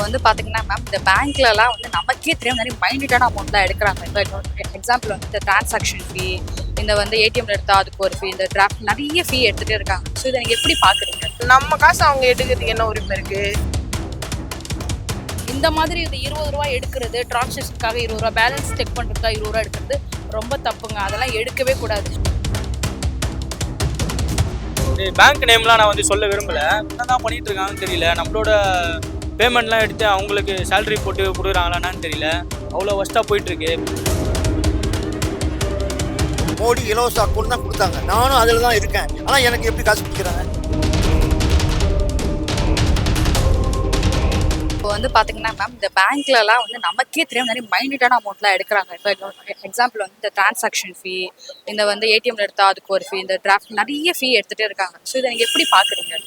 வந்து பாத்தீங்கன்னா மேம், இந்த பேங்க்லலாம் வந்து நமக்கே தெரியாம நிறைய மைன்யூட்டான அமௌண்ட்லாம் எடுக்கிறாங்க. இப்போ எக்ஸாம்பிள் வந்து இந்த டிரான்சாக்ஷன் ஃபீ, இந்த வந்து ஏடிஎம்ல எடுத்தா அதுக்கு ஒரு ஃபீ, இந்த டிராஃப்ட் நிறைய ஃபீ எடுத்துட்டே இருக்காங்க. ஸோ இதை நீங்க எப்படி பாக்குறீங்க? நம்ம காசு அவங்க எடுக்கிறதுக்கு என்ன உரிமை இருக்கு? இந்த மாதிரி இது ரூ. 20 எடுக்கிறது, டிரான்சாக்ஷனுக்காக ரூ. 20, பேலன்ஸ் செக் பண்ணுறதுக்காக ரூ. 20 எடுக்கிறது ரொம்ப தப்புங்க. அதெல்லாம் எடுக்கவே கூடாது. பேங்க் நேம்லாம் நான் வந்து சொல்ல விரும்பல. என்னதான் பண்ணிட்டு இருக்காங்கன்னு தெரியல. நம்மளோட பேமெண்ட்லாம் எடுத்து அவங்களுக்கு சேலரி போட்டு கொடுக்குறாங்களான்னு தெரியல. அவ்வளோ ஒஸ்ட்டாக போயிட்டுருக்கு. மோடி இலவச அக்கௌண்ட் தான் கொடுத்தாங்க, நானும் அதில் தான் இருக்கேன். ஆனால் எனக்கு எப்படி காசு கொடுக்குறாங்க? இப்போ வந்து பாத்தீங்கன்னா மேம், இந்த பேங்க்லலாம் வந்து நமக்கே தெரியாம நிறைய மைன்யூட்டான அமௌண்ட்லாம் எடுக்கிறாங்க. இப்போ எக்ஸாம்பிள் வந்து இந்த டிரான்சாக்ஷன் ஃபீ, இந்த வந்து ஏடிஎம்ல எடுத்தா அதுக்கு ஒரு ஃபீ, இந்த டிராஃப்ட் நிறைய ஃபீ எடுத்துட்டே இருக்காங்க. ஸோ இதை நீங்க எப்படி பாக்குறீங்க?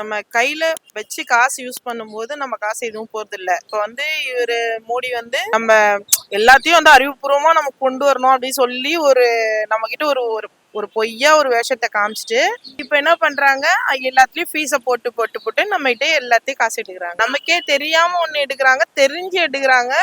நம்ம கையில வச்சு காசு யூஸ் பண்ணும்போது நம்ம காசு எதுவும் போறது இல்ல. இப்ப வந்து இவரு மோடி வந்து நம்ம எல்லாத்தையும் வந்து அறிவுபூர்வமா நம்ம கொண்டு வரணும் அப்படின்னு சொல்லி நம்ம கிட்ட ஒரு ஒரு ஒரு பொய்யா ஒரு வேஷத்தை காமிச்சிட்டு இப்ப என்ன பண்றாங்க, எல்லாத்துலயும் ஃபீஸ போட்டு போட்டு போட்டு நம்ம கிட்ட எல்லாத்தையும் காசு எடுக்கிறாங்க. நமக்கே தெரியாம ஒண்ணு எடுக்கிறாங்க, தெரிஞ்சு எடுக்கிறாங்க.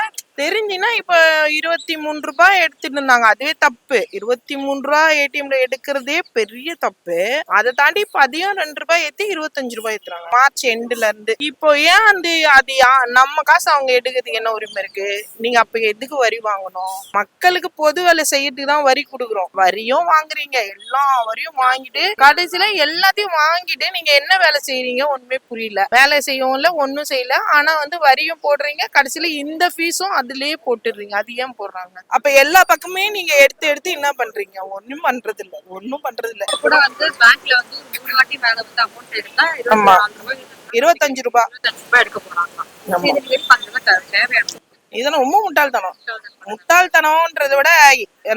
தெரிஞ்சுன்னா இப்ப 23 ரூபாய் எடுத்துட்டு இருந்தாங்க, அதுவே தப்பு. 23 ரூபாய் ஏடிஎம்ல எடுக்கிறதே பெரிய தப்பு. அதை தாண்டி இப்ப அதையும் 2 ரூபாய் ஏத்தி 25 ரூபாய் ஏத்துறாங்க மார்ச் எண்டுல இருந்து. இப்போ ஏன் அது நம்ம காசு அவங்க எடுக்கிறதுக்கு என்ன உரிமை இருக்கு? நீங்க அப்ப எதுக்கு வரி வாங்கணும்? மக்களுக்கு பொது வேலை செய்யறதுக்கு தான் வரி கொடுக்குறோம். வரியும் வாங்குறீங்க, எல்லா வரியும் வாங்கிட்டு கடைசியில எல்லாத்தையும் வாங்கிட்டு நீங்க என்ன வேலை செய்யறீங்க ஒண்ணுமே புரியல. வேலை செய்யவும்ல, ஒன்னும் செய்யல. ஆனா வந்து வரியும் போடுறீங்க, கடைசியில இந்த ஃபீஸும் அதுலயே போட்டுடுறீங்க. அது ஏன் போடுறாங்க? அப்ப எல்லா பக்கமே நீங்க எடுத்து எடுத்து என்ன பண்றீங்க? ஒண்ணும் பண்றது இல்ல, ஒண்ணும் பண்றது இல்ல. கூட வந்து பேங்க்ல வந்து 3 வாட்டி மேல வந்து அமௌண்ட் எடுத்தா ஆமா. 25 ரூபாய் 25 ரூபாய் எடுக்க போறாங்க. இது நீங்க எப்படி பாக்குறீங்க? தேவையான இதெல்லாம் ரொம்ப முட்டாள்தனம். முட்டாள்தனம்ன்றதை விட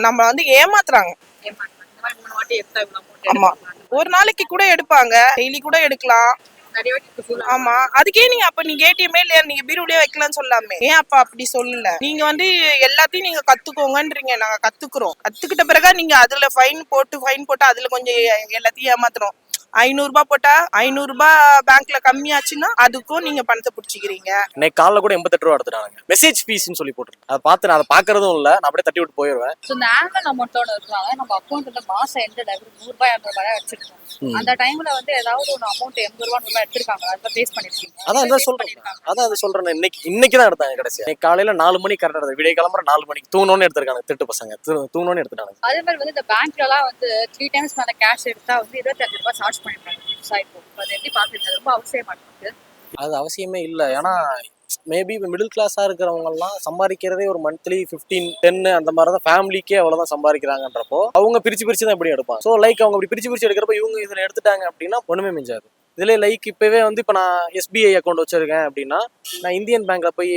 நம்ம வந்து ஏமாத்துறாங்க. இந்த மாதிரி 3 வாட்டி எடுத்தா இவ்வளவு amount ஆமா, எடுப்பாங்க. ஒரு நாளைக்கு கூட எடுப்பாங்க, டெய்லி கூட எடுக்கலாம். நிறைய வாட்டி full ஆமா, அதுக்கே நீங்க ஏடிஎம்ஏ இல்லையா, நீங்க பீரோலயே வைக்கலாம்னு சொல்லாமே. ஏன் அப்ப அப்படி சொல்லல? நீங்க வந்து எல்லாத்தையும் நீங்க கத்துக்கோங்கன்றீங்க. நாங்க கத்துக்கிறோம். கத்துக்கிட்ட பிறகு நீங்க அதுல ஃபைன் போட்டு அதுல கொஞ்சம் எல்லாத்தையும் ஏமாத்துறோம். 500 ரூபாய் போட்டா 500 ரூபாய் பேங்க்ல கம்மியாச்சுன்னா அதுக்கும் நீங்க பணத்தை பிடிச்சிக்கிறீங்க. இன்னைக்கு காலைல கூட 88 ரூபா எடுத்துட்டாங்க. மெசேஜ் ஃபீஸ்ன்னு சொல்லி போட்டுருக்கேன். அதை பார்த்து நான் அதை பாக்குறதும் இல்லை, நான் அப்படியே தட்டி விட்டு போயிடுவேன். ஸோ இந்த ஆனுவல் அமௌண்ட்டோட இருக்கிறாங்க நம்ம அக்கௌண்ட்ல மாசம் எந்த 100 ரூபாய் 200 ரூபாய் வச்சிருக்கோம். அந்த டைம்ல வந்து ஏதாவது ஒரு அமௌண்ட் 80 ரூபாய் 100 ரூபாய் எடுத்திருக்காங்க, அதை பேஸ் பண்ணிருக்கீங்க. அதான் சொல்றேன். இன்னைக்கு தான் எடுத்தாங்க கடைசியா. இன்னைக்கு காலையில 4 மணிக்கு கரெக்டா எடுத்து விடிய கிளம்புற 4 மணிக்கு தூங்கணும்னு எடுத்திருக்காங்க. திட்டு பசங்க தூங்கணும்னு எடுத்துட்டாங்க. அதே மாதிரி வந்து இந்த பேங்க்லலாம் வந்து 3 டைம்ஸ் மேல கேஷ் எடுத்தா வந்து 25 ரூபாய் சார்ஜ் பண்ணிடுறாங்க. அது எப்படி பாக்குறீங்க? ரொம்ப அவசியமா இருக்கு. அது அவசியமே இல்லை. ஏன்னா மேபி இப்போ மிடில் கிளாஸாக இருக்கிறவங்க எல்லாம் சம்பாதிக்கிறதே ஒரு மந்த்லி 15, 10 அந்த மாதிரி தான். ஃபேமிலிக்கே அவ்வளோதான் சம்பாதிக்கிறாங்கன்றப்போ அவங்க பிரிச்சு தான் எப்படி எடுப்பாங்க. ஸோ லைக் அவங்க அப்படி பிரிச்சு எடுக்கிறப்ப இவங்க இதில் எடுத்துட்டாங்க அப்படின்னா ஒன்றுமே மிஞ்சாது. இதுல லைக் இப்பவே வந்து இப்போ நான் எஸ்பிஐ அக்கௌண்ட் வச்சிருக்கேன் அப்படின்னா, நான் இந்தியன் பேங்க்ல போய்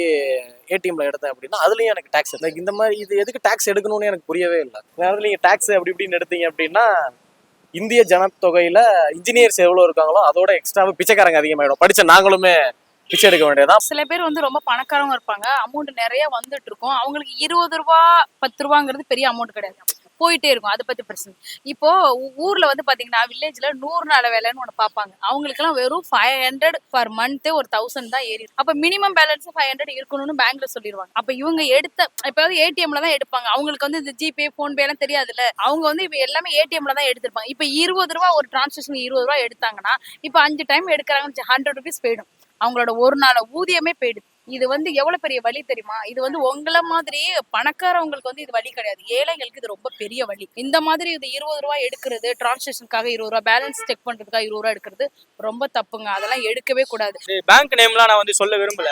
ஏடிஎம்ல எடுத்தேன் அப்படின்னா அதுலயும் எனக்கு டேக்ஸ். லைக் இந்த மாதிரி இது எதுக்கு டேக்ஸ் எடுக்கணும்னு எனக்கு புரியவே இல்லை. வேற நீங்க டேக்ஸ் அப்படி இப்படின்னு எடுத்தீங்க அப்படின்னா இந்திய ஜனத்தொகையில இன்ஜினியர்ஸ் எவ்வளவு இருக்காங்களோ அதோட எக்ஸ்ட்ராவே பிச்சைக்காரங்க அதிகமாயிடும். படிச்ச நாங்களுமே பிச்சை எடுக்க வேண்டியதான். சில பேர் வந்து ரொம்ப பணக்காரங்க இருப்பாங்க, அமௌண்ட் நிறைய வந்துட்டு இருக்கும். அவங்களுக்கு 20 ரூபாய் 10 ரூபாங்கிறது பெரிய அமௌண்ட் கிடையாது, போயிட்டே இருக்கும். அதை பத்தி பிரச்சனை. இப்போ ஊர்ல வந்து பாத்தீங்கன்னா வில்லேஜ்ல 100 நாள் வேலைன்னு ஒண்ணு பாப்பாங்க. அவங்களுக்கு எல்லாம் வெறும் 500 பர் மந்த், ஒரு 1000 தான் ஏறி. அப்ப மினிமம் பேலன்ஸ் 500 இருக்கணும்னு பேங்க்ல சொல்லிடுவாங்க. அப்ப இவங்க இப்ப ஏடிஎம்ல தான் எடுப்பாங்க. அவங்களுக்கு வந்து இந்த ஜிபே போன்பே எல்லாம் தெரியாதுல்ல. அவங்க வந்து இப்ப எல்லாமே ஏடிஎம்ல தான் எடுத்திருப்பாங்க. இப்ப 20 ரூபாய் ஒரு டிரான்சாக்ஷன் 20 ரூபாய் எடுத்தாங்கன்னா இப்ப 5 டைம் எடுக்கிறாங்க, 100 ருபீஸ் போயிடும். அவங்களோட ஒரு நாள் ஊதியமே போயிடுது. இது வந்து எவ்வளவு பெரிய வலி தெரியுமா? இது வந்து உங்களை மாதிரி பணக்காரவங்களுக்கு வந்து இது வலி கிடையாது, ஏழைகளுக்கு இது ரொம்ப பெரிய வலி. இந்த மாதிரி இது 20 ரூபாய் எடுக்கிறது, டிரான்சாக்ஷனுக்காக 20 ரூபாய், பேலன்ஸ் செக் பண்றதுக்காக 20 ரூபாய் எடுக்கிறது ரொம்ப தப்புங்க. அதெல்லாம் எடுக்கவே கூடாது. பேங்க் நேம்லாம் நான் வந்து சொல்ல விரும்பல.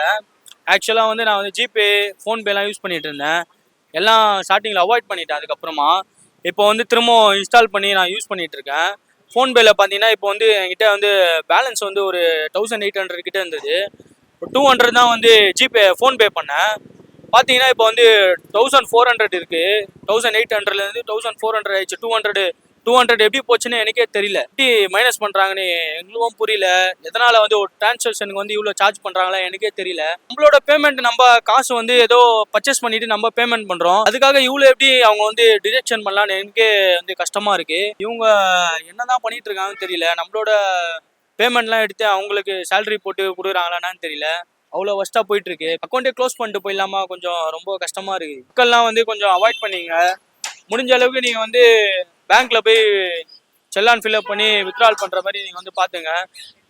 ஆக்சுவலாக வந்து நான் வந்து ஜிபே, ஃபோன்பேலாம் யூஸ் பண்ணிட்டு இருந்தேன். எல்லாம் ஸ்டார்டிங்கில் அவாய்ட் பண்ணிட்டேன். அதுக்கப்புறமா இப்போ வந்து திரும்ப இன்ஸ்டால் பண்ணி நான் யூஸ் பண்ணிட்டு இருக்கேன். ஃபோன்பேல பார்த்தீங்கன்னா இப்போ வந்து என்கிட்ட வந்து பேலன்ஸ் வந்து ஒரு 1800 கிட்ட இருந்தது. 200 தான் வந்து ஜிபே ஃபோன்பே பண்ணேன். பார்த்தீங்கன்னா இப்போ வந்து 1400 இருக்குது. 1800லேருந்து 1400 ஆயிடுச்சு. 200 எப்படி போச்சுன்னு எனக்கே தெரியல. எப்படி மைனஸ் பண்ணுறாங்கன்னு எங்களுக்கும் புரியல. எதனால் வந்து ஒரு டிரான்சாக்ஷனுக்கு வந்து இவ்வளோ சார்ஜ் பண்ணுறாங்களா எனக்கே தெரியல. நம்மளோட பேமெண்ட் நம்ம காசு வந்து ஏதோ பர்ச்சேஸ் பண்ணிட்டு நம்ம பேமெண்ட் பண்ணுறோம், அதுக்காக இவ்வளோ எப்படி அவங்க வந்து டிடெக்ஷன் பண்ணலான்னு எனக்கே வந்து கஷ்டமாக இருக்குது. இவங்க என்னதான் பண்ணிட்டு இருக்காங்கன்னு தெரியல. நம்மளோட பேமெண்ட்லாம் எடுத்து அவங்களுக்கு சேலரி போட்டு கொடுக்குறாங்களான்னு தெரியல. அவ்வளோ ஒஸ்ட்டாக போயிட்டு இருக்கு. அக்கௌண்ட்டே க்ளோஸ் பண்ணிட்டு போயிடலாமா, கொஞ்சம் ரொம்ப கஷ்டமா இருக்கு. மக்கள்லாம் வந்து கொஞ்சம் அவாய்ட் பண்ணீங்க. முடிஞ்ச அளவுக்கு நீங்கள் வந்து பேங்க்ல போய் செல்லான் ஃபில்அப் பண்ணி வித்ட்ரால் பண்ணுற மாதிரி நீங்கள் வந்து பார்த்துங்க.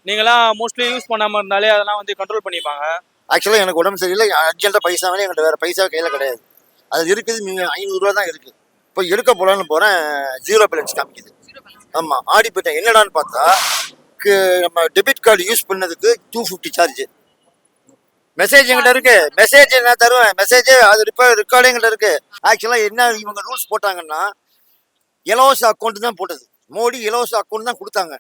நீங்களாம் மோஸ்ட்லி யூஸ் பண்ணாமல் இருந்தாலே அதெல்லாம் வந்து கண்ட்ரோல் பண்ணிப்பாங்க. ஆக்சுவலாக எனக்கு உடம்பு சரியில்லை, அர்ஜென்ட்டாக பைசா வேணும், என்கிட்ட வேறு பைசா கையில் கிடையாது. அது இருக்குது, நீங்கள் 500 ரூபா தான் இருக்குது. இப்போ எடுக்க போகலான்னு போகிறேன், 0 பேலன்ஸ் காமிக்குது. ஆமாம், ஆடி போயிட்டேன். என்னடான்னு பார்த்தா நம்ம டெபிட் கார்டு யூஸ் பண்ணதுக்கு 250 சார்ஜ். மெசேஜ் எங்கிட்ட இருக்கு, மெசேஜ் நான் தருவேன், மெசேஜ் அது ரெக்கார்டு எங்கிட்ட இருக்கு. ஆக்சுவலாக என்ன இவங்க ரூல்ஸ் போட்டாங்கன்னா, இலவச அக்கௌண்ட் தான் போட்டது. மோடி இலவச அக்கௌண்ட் தான் கொடுத்தாங்க.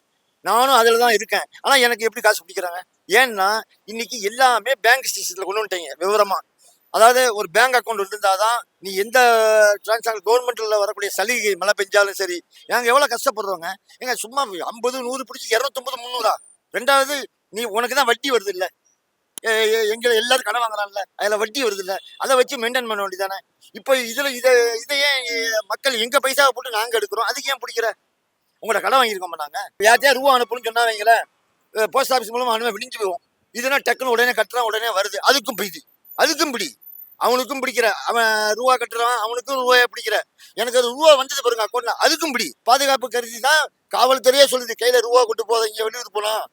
நானும் அதில் தான் இருக்கேன். ஆனால் எனக்கு எப்படி காசு பிடிக்கிறாங்க? ஏன்னா இன்னைக்கு எல்லாமே பேங்க் சிஸ்டத்தில் கொண்டு வந்துட்டீங்க விவரமாக. அதாவது ஒரு பேங்க் அக்கௌண்ட் இருந்தால் தான் நீ எந்த டிரான்சாக்ஷன் கவர்மெண்ட்டில் வரக்கூடிய சலுகை மழை பெஞ்சாலும் சரி. நாங்கள் எவ்வளோ கஷ்டப்படுறோங்க. ஏங்க சும்மா 50 100 பிடிச்சி 250 300. ரெண்டாவது நீ உனக்கு தான் வட்டி வருது இல்லை, எங்களை எல்லாரும் கடன் வாங்குறாங்கல்ல, அதில் வட்டி வருது இல்லை, அதை வச்சு மெயின்டைன் பண்ண வேண்டியதானே. இப்போ இதையே மக்கள் எங்கள் பைசாவை போட்டு நாங்கள் எடுக்கிறோம், அதுக்கு ஏன் பிடிக்கிற? உங்களோட கடன் வாங்கியிருக்கோம் நாங்கள். யார்த்தையா ரூபா அனுப்புன்னு சொன்னா வைங்களேன், போஸ்ட் ஆஃபீஸ் மூலமாக அனுப்ப விழிஞ்சு போவோம். இதுனா டக்குன்னு உடனே கட்டுறான், உடனே வருது. அதுக்கும் பிடி அவனுக்கும் பிடிக்கிற, அவன் ரூபா கட்டுறான், அவனுக்கும் ரூபாயை பிடிக்கிற. எனக்கு அது ரூபா வந்தது பாருங்க அக்கௌண்ட்ல, அதுக்கும் பிடி. பாதுகாப்பு கருதி தான் காவல்துறையே சொல்லுது, கையில ரூபா கொண்டு போத, இங்கே வெளியூர் போகலாம்,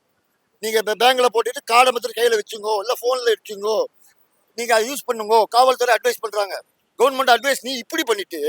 நீங்க பேங்க்ல போட்டுட்டு கார்டை மாத்திரம் கையில வச்சுங்கோ, இல்லை போன்ல வச்சுங்கோ, நீங்க அதை யூஸ் பண்ணுங்கோ, காவல்துறை அட்வைஸ் பண்றாங்க. கவர்மெண்ட் அட்வைஸ் நீ இப்படி பண்ணிட்டு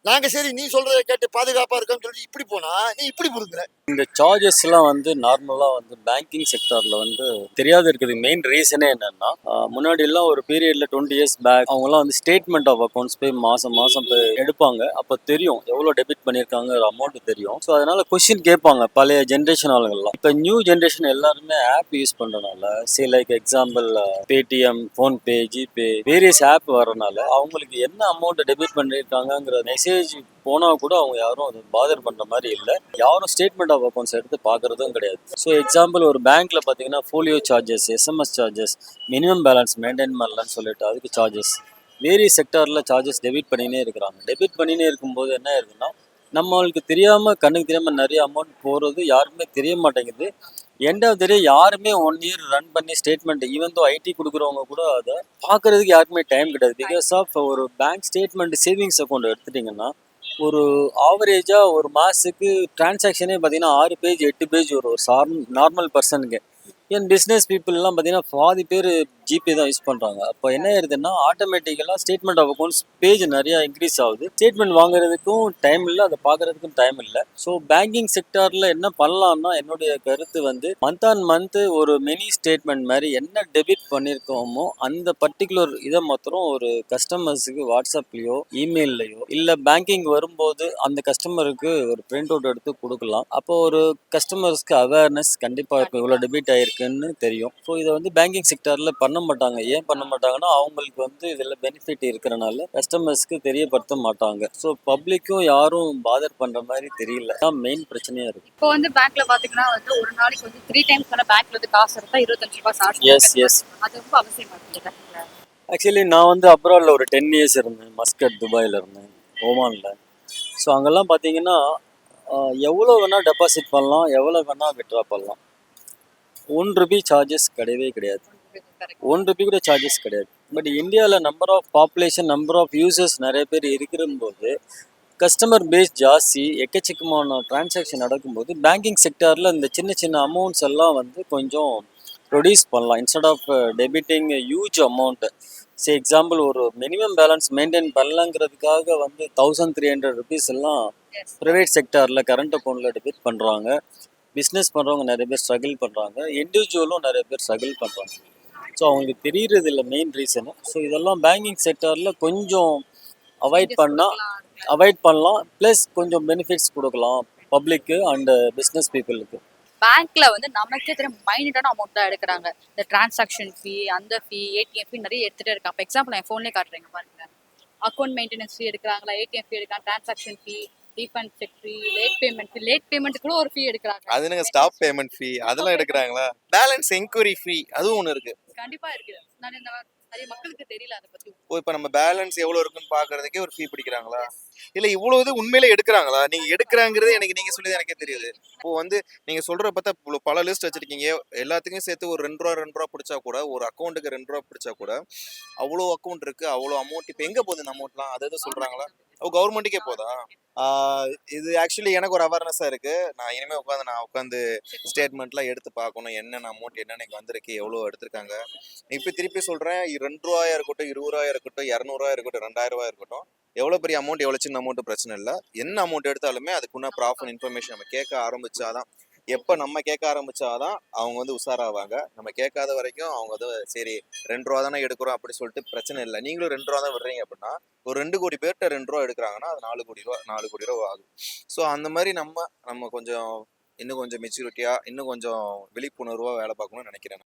நாங்க சரி நீ சொல்றதை கேட்டு பாதுகாப்பா இருக்கோம்னு சொல்லி இப்படி போனா நீ இப்படி புடுங்குற. இந்த சார்ஜஸ்லாம் வந்து நார்மலாக வந்து பேங்கிங் செக்டாரில் வந்து தெரியாத இருக்கிறதுக்கு மெயின் ரீசனே என்னன்னா, முன்னாடி எல்லாம் ஒரு பீரியடில் 20 years பேக் அவங்கலாம் வந்து ஸ்டேட்மெண்ட் ஆஃப் அக்கௌண்ட்ஸ் போய் மாதம் போய் எடுப்பாங்க. அப்போ தெரியும் எவ்வளோ டெபிட் பண்ணியிருக்காங்க அமௌண்ட் தெரியும். ஸோ அதனால கொஸ்டின் கேட்பாங்க பழைய ஜென்ரேஷன் ஆளுங்கள்லாம். இப்போ நியூ ஜென்ரேஷன் எல்லாருமே ஆப் யூஸ் பண்ணுறதுனால, சரி like example Paytm, PhonePe, GPay, various app வரனால அவங்களுக்கு என்ன அமௌண்ட் டெபிட் பண்ணியிருக்காங்கிற மெசேஜ் போனால் கூட அவங்க யாரும் அதை பாதர் பண்ணுற மாதிரி இல்லை. யாரும் ஸ்டேட்மெண்ட் ஆஃப் அக்கௌண்ட்ஸ் எடுத்து பார்க்குறதும் கிடையாது. ஸோ எக்ஸாம்பிள் ஒரு பேங்க்கில் பார்த்தீங்கன்னா folio charges, SMS charges, minimum balance maintain பண்ணலான்னு சொல்லிட்டு அதுக்கு சார்ஜஸ், வேரியஸ் செக்டாரில் சார்ஜஸ் டெபிட் பண்ணினே இருக்கிறாங்க. டெபிட் பண்ணினே இருக்கும்போது என்ன ஆயிருதுன்னா, நம்மளுக்கு தெரியாமல் கண்ணுக்கு தெரியாமல் நிறைய அமௌண்ட் போகிறது யாருக்குமே தெரிய மாட்டேங்குது. எண்ட் ஆஃப் த டே யாருமே 1 year ரன் பண்ணி ஸ்டேட்மெண்ட் ஈவன் தோ ஐடி கொடுக்குறவங்க கூட அதை பார்க்குறதுக்கு யாருக்குமே டைம் கிடையாது. பிகாஸ் ஆஃப் ஒரு பேங்க் ஸ்டேட்மெண்ட் சேவிங்ஸ் அக்கௌண்ட் எடுத்துட்டிங்கன்னா ஒரு ஆவரேஜாக ஒரு மாதத்துக்கு டிரான்சாக்ஷனே பார்த்தீங்கன்னா 6 பேஜ் 8 பேஜ் ஒரு நார்மல் பர்சனுக்கு. ஏன் பிஸ்னஸ் பீப்புளெலாம் பார்த்தீங்கன்னா பாதி பேர் ஜிபே தான் யூஸ் பண்ணுறாங்க. அப்போ என்ன ஆயிருதுன்னா ஆட்டோமேட்டிக்கலாக ஸ்டேட்மெண்ட் ஆஃப் அக்கௌண்ட்ஸ் பேஜ் நிறையா இன்க்ரீஸ் ஆகுது. ஸ்டேட்மெண்ட் வாங்குறதுக்கும் டைம் இல்லை, அதை பார்க்குறதுக்கும் டைம் இல்லை. ஸோ பேங்கிங் செக்டாரில் என்ன பண்ணலான்னா, என்னுடைய கருத்து வந்து மந்த் ஆன் மந்த்து ஒரு மினி ஸ்டேட்மெண்ட் மாதிரி என்ன டெபிட் பண்ணியிருக்கோமோ அந்த பர்டிகுலர் இதை மாத்திரம் ஒரு கஸ்டமர்ஸுக்கு வாட்ஸ்அப்லேயோ இமெயில்லையோ இல்லை பேங்கிங் வரும்போது அந்த கஸ்டமருக்கு ஒரு பிரிண்ட் அவுட் எடுத்து கொடுக்கலாம். அப்போ ஒரு கஸ்டமர்ஸ்க்கு அவேர்னஸ் கண்டிப்பாக இருக்கும், இவ்வளோ டெபிட் ஆகிருக்குன்னு தெரியும். ஸோ இதை வந்து பேங்கிங் செக்டாரில் பண்ண மாட்டாங்க. ஏன் பண்ண மாட்டாங்கன்னா, அவங்களுக்கு வந்து இதில் பெனிஃபிட் இருக்கிறனால கஸ்டமர்ஸ்க்கு தெரியப்படுத்த மாட்டாங்க. ஸோ பப்ளிக்கும் யாரும் பாதர் பண்ணுற மாதிரி தெரியல, தான் மெயின் பிரச்சனையாக இருக்குது. இப்போ வந்து பேங்க்ல பாத்தீங்கன்னா வந்து ஒரு நாளைக்கு வந்து 3 times வர பேங்க்ல வந்து காசு இருந்தா 25 ரூபாய் சார்ஜ். எஸ் அது ரொம்ப அவசியமா இருக்கு. ஆக்சுவலி நான் வந்து அப்ராடில் ஒரு 10 years இருந்தேன். மஸ்கட், துபாயில் இருந்தேன், ஓமானில். ஸோ அங்கெல்லாம் பார்த்தீங்கன்னா எவ்வளோ வேணால் டெபாசிட் பண்ணலாம், எவ்வளோ வேணால் விட்ரா பண்ணலாம். 1 rupee சார்ஜஸ் கிடையவே கிடையாது. 1 rupee கூட சார்ஜஸ் கிடையாது. பட் இந்தியாவில் number of population, number of users நிறைய பேர் இருக்கிறபோது கஸ்டமர் பேஸ் ஜாஸ்தி, எக்கச்சக்கமான டிரான்சாக்ஷன் நடக்கும்போது பேங்கிங் செக்டாரில் இந்த சின்ன சின்ன அமௌண்ட்ஸ் எல்லாம் வந்து கொஞ்சம் ப்ரொடியூஸ் பண்ணலாம். Instead of debiting huge amount. சரி எக்ஸாம்பிள் ஒரு மினிமம் பேலன்ஸ் மெயின்டைன் பண்ணலாங்கிறதுக்காக வந்து 1300 rupees எல்லாம் ப்ரைவேட் செக்டாரில் கரண்ட் அக்கௌண்ட்டில் டெபிட் பண்ணுறாங்க. பிஸ்னஸ் பண்ணுறவங்க நிறைய பேர் ஸ்ட்ரகிள் பண்ணுறாங்க, இண்டிவிஜுவலும் நிறைய பேர் ஸ்ட்ரகிள் பண்ணுறாங்க. ஸோ அவங்களுக்கு தெரியறது இல்லை மெயின் ரீசனு. ஸோ இதெல்லாம் பேங்கிங் செக்டாரில் கொஞ்சம் அவாய்ட் பண்ணலாம். ப்ளஸ் கொஞ்சம் பெனிஃபிட்ஸ் கொடுக்கலாம் பப்ளிக்கு அண்ட் பிஸ்னஸ் பீப்புளுக்கு. பேங்க்ல வந்து நமக்கே தெரியும் மைனட்டான அமௌண்ட் தான் எடுக்கிறாங்க. இந்த டிரான்சாக்ஷன் ஃபீ, அந்த ஃபீ, ஏடிஎம் ஃபீ நிறைய எடுத்துட்டே இருக்காங்க. இப்போ எக்ஸாம்பிள் என் ஃபோன்லேயே காட்டுறீங்க பாருங்க. அக்கௌண்ட் மெயின்டெனன்ஸ் ஃபீ எடுக்கிறாங்களா, ஏடிஎம் ஃபீ எடுக்கிறாங்க, டிரான்சாக்ஷன் ஃபீ, ரீஃபண்ட் செக் ஃபீ, லேட் பேமெண்ட் கூட ஒரு ஃபீ எடுக்கிறாங்க. அது என்னங்க ஸ்டாப் பேமெண்ட் ஃபீ அதெல்லாம் எடுக்கிறாங்களா? பேலன்ஸ் என்கொயரி ஃபீ அதுவும் ஒன்று இருக்கு. கண்டிப்பா இருக்கு. நிறைய மக்களுக்கு தெரியல அதை பத்தி. இப்போ நம்ம பேலன்ஸ் எவ்வளவு இருக்குன்னு பாக்குறதுக்கே ஒரு ஃபீ பிடிக்கிறாங்களா? இல்ல இவ்வளவு இது உண்மையிலே எடுக்கிறாங்களா? நீங்க எடுக்கிறாங்கிறது எனக்கு நீங்க சொல்லி எனக்கே தெரியுது. இப்போ வந்து நீங்க சொல்ற பார்த்தா இவ்வளவு பல லிஸ்ட் வச்சிருக்கீங்க. எல்லாத்துக்கும் சேர்த்து ஒரு ₹2 பிடிச்சா கூட, ஒரு அக்கௌண்ட்டுக்கு ₹2 பிடிச்சா கூட, அவ்வளோ அக்கௌண்ட் இருக்கு, அவ்வளோ அமௌண்ட். இப்போ எங்க போகுது இந்த அமௌண்ட்லாம்? அது எதுவும் சொல்றாங்களா? ஓ, கவர்மெண்ட்டுக்கே போதா? இது ஆக்சுவலி எனக்கு ஒரு அவேர்னஸா இருக்கு. நான் இனிமே உட்காந்து ஸ்டேட்மெண்ட்லாம் எடுத்து பார்க்கணும். என்னென்ன அமௌண்ட் என்னென்ன வந்திருக்கு, எவ்வளோ எடுத்திருக்காங்க. இப்போ திருப்பி சொல்றேன், ₹2 இருக்கட்டும், ₹20 இருக்கட்டும், ₹200 இருக்கட்டும், ₹2000 இருக்கட்டும், எவ்வளோ பெரிய அமௌண்ட், எவ்வளோ சின்ன அமௌண்ட் பிரச்சனை இல்லை. என்ன அமௌண்ட் எடுத்தாலுமே அதுக்குள்ள ப்ராப்பர் இன்ஃபர்மேஷன் நம்ம கேட்க ஆரம்பிச்சாதான், எப்போ நம்ம கேட்க ஆரம்பிச்சாதான் அவங்க வந்து உஷாராவாங்க. நம்ம கேட்காத வரைக்கும் அவங்க வந்து சரி ₹2 தானே எடுக்கிறோம் அப்படி சொல்லிட்டு பிரச்சனை இல்லை. நீங்களும் ₹2 தான் விடுறீங்க அப்படின்னா, ஒரு 2 கோடி பேர்கிட்ட ₹2 எடுக்கிறாங்கன்னா அது ₹4 கோடி ஆகும். ஸோ அந்த மாதிரி நம்ம கொஞ்சம் இன்னும் கொஞ்சம் மெச்சூரிட்டியா, இன்னும் கொஞ்சம் விழிப்புணர்வா வேலை பார்க்கணும்னு நினைக்கிறேன்.